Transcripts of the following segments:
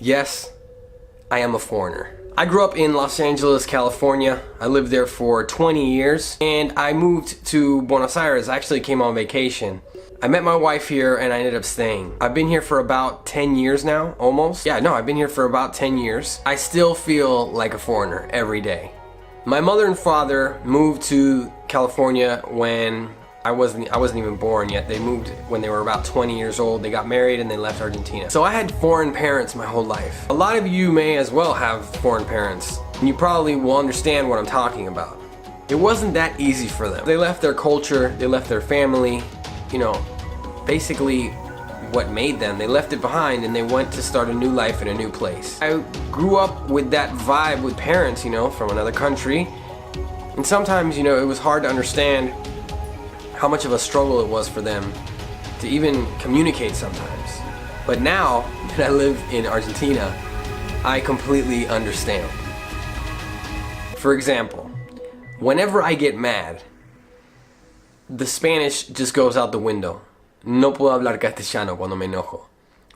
Yes, I am a foreigner. I grew up in Los Angeles, California. I lived there for 20 years and I moved to Buenos Aires. I actually came on vacation. I met my wife here and I ended up staying. I've been here for about 10 years now, almost. Yeah, no, I've been here for about 10 years. I still feel like a foreigner every day. My mother and father moved to California when I wasn't even born yet. They moved when they were about 20 years old. They got married and they left Argentina. So I had foreign parents my whole life. A lot of you may as well have foreign parents, and you probably will understand what I'm talking about. It wasn't that easy for them. They left their culture, they left their family, you know, basically what made them. They left it behind and they went to start a new life in a new place. I grew up with that vibe with parents, you know, from another country. And sometimes, you know, it was hard to understand how much of a struggle it was for them to even communicate sometimes. But now that I live in Argentina, I completely understand. For example, whenever I get mad, the Spanish just goes out the window. No puedo hablar castellano cuando me enojo.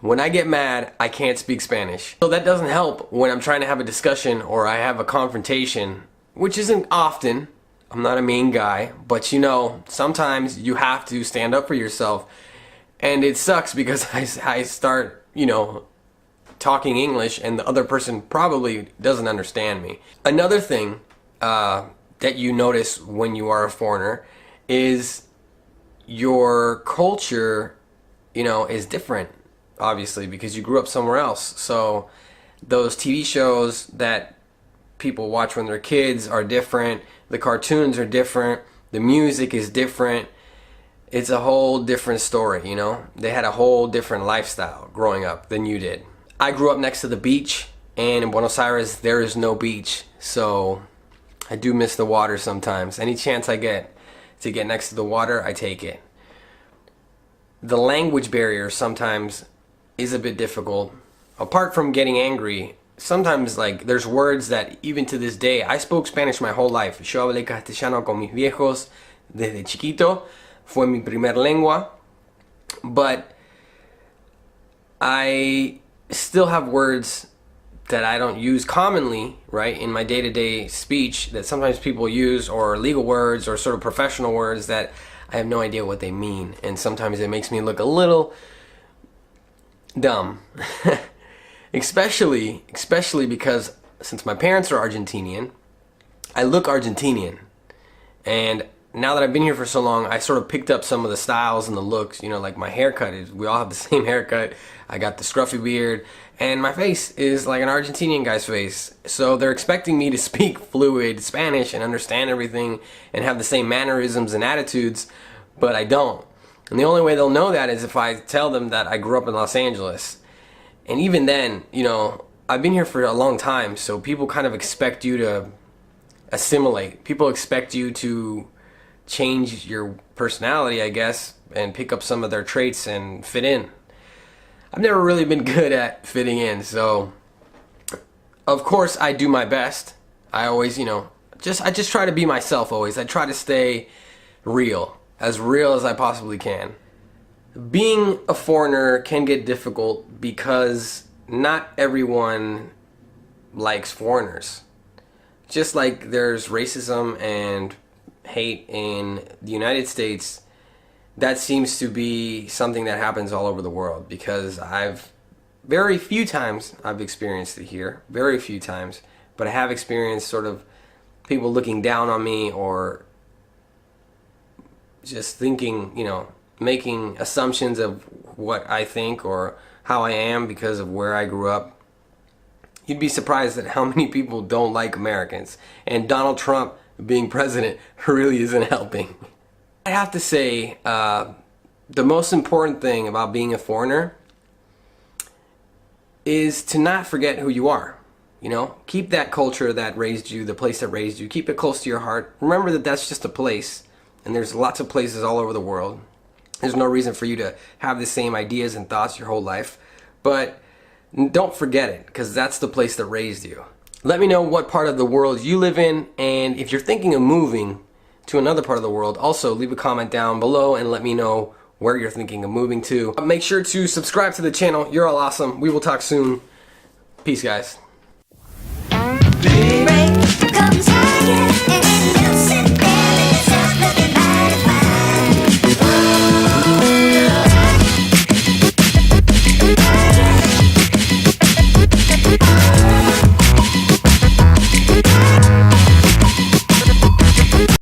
When I get mad, I can't speak Spanish. So that doesn't help when I'm trying to have a discussion or I have a confrontation, which isn't often. I'm not a mean guy, but you know, sometimes you have to stand up for yourself. And it sucks because I start, you know, talking English and the other person probably doesn't understand me. Another thing that you notice when you are a foreigner is your culture, you know, is different, obviously, because you grew up somewhere else. So those TV shows that people watch when they're kids are different. The cartoons are different. The music is different. It's a whole different story, you know? They had a whole different lifestyle growing up than you did. I grew up next to the beach, and in Buenos Aires, there is no beach. So I do miss the water sometimes. Any chance I get to get next to the water, I take it. The language barrier sometimes is a bit difficult. Apart from getting angry, sometimes like there's words that even to this day, I spoke Spanish my whole life. Yo hablé castellano con mis viejos desde chiquito. Fue mi primer lengua. But I still have words that I don't use commonly, right, in my day-to-day speech that sometimes people use, or legal words or sort of professional words that I have no idea what they mean. And sometimes it makes me look a little dumb. especially because since my parents are Argentinian, I look Argentinian. And now that I've been here for so long, I sort of picked up some of the styles and the looks, you know, like my haircut is, we all have the same haircut. I got the scruffy beard, and my face is like an Argentinian guy's face. So they're expecting me to speak fluid Spanish and understand everything and have the same mannerisms and attitudes, but I don't. And the only way they'll know that is if I tell them that I grew up in Los Angeles. And even then, you know, I've been here for a long time, so people kind of expect you to assimilate. People expect you to change your personality, I guess, and pick up some of their traits and fit in. I've never really been good at fitting in, so of course I do my best. I always, you know, I just try to be myself always. I try to stay real as I possibly can. Being a foreigner can get difficult because not everyone likes foreigners. Just like there's racism and hate in the United States, that seems to be something that happens all over the world, because very few times I've experienced it here, very few times, but I have experienced sort of people looking down on me or just thinking, you know, making assumptions of what I think or how I am because of where I grew up. You'd be surprised at how many people don't like Americans, and Donald Trump being president really isn't helping. I have to say, the most important thing about being a foreigner is to not forget who you are. You know, keep that culture that raised you, the place that raised you, keep it close to your heart. Remember that that's just a place, and there's lots of places all over the world. There's no reason for you to have the same ideas and thoughts your whole life, but don't forget it, because that's the place that raised you. Let me know what part of the world you live in, and if you're thinking of moving to another part of the world, also leave a comment down below and let me know where you're thinking of moving to. Make sure to subscribe to the channel. You're all awesome. We will talk soon. Peace, guys. Baby.